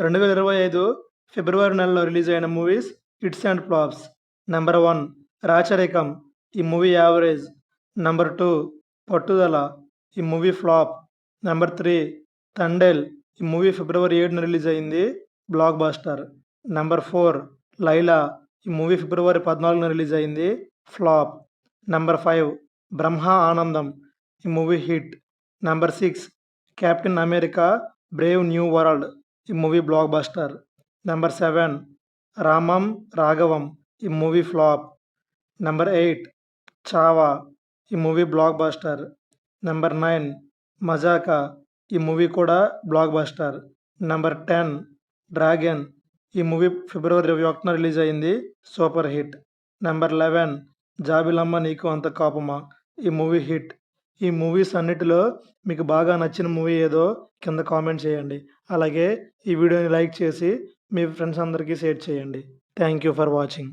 2025 ఫిబ్రవరి నెలలో రిలీజ్ అయిన movies hits and flops. Number 1 రాచరికం. ఈ మూవీ యావరేజ్. నెంబర్ 2 పట్టుదల. ఈ మూవీ ఫ్లాప్. నెంబర్ 3 తండేల్. ఈ మూవీ ఫిబ్రవరి 7న రిలీజ్ అయింది, బ్లాక్ బస్టర్. నెంబర్ 4 లైలా. ఈ మూవీ ఫిబ్రవరి 14న రిలీజ్ అయింది, ఫ్లాప్. నెంబర్ 5 బ్రహ్మ ఆనందం. ఈ movie hit. Number 6 captain America Brave new world. ఈ మూవీ బ్లాక్ బస్టర్. నెంబర్ 7 రామం రాఘవం. ఈ మూవీ ఫ్లాప్. నెంబర్ 8 చావా. ఈ మూవీ బ్లాక్ బస్టర్. నెంబర్ 9 మజాకా. ఈ మూవీ కూడా బ్లాక్ బస్టర్. Number 10 dragon. ఈ మూవీ ఫిబ్రవరి 21న రిలీజ్ అయింది, సూపర్ హిట్. నెంబర్ 11 జాబిలమ్మ నీకు అంత కోపమా. ఈ మూవీ హిట్. ఈ మూవీస్ అన్నిటిలో మీకు బాగా నచ్చిన మూవీ ఏదో కింద కామెంట్ చేయండి. అలాగే ఈ వీడియోని లైక్ చేసి మీ ఫ్రెండ్స్ అందరికీ షేర్ చేయండి. Thank you for watching.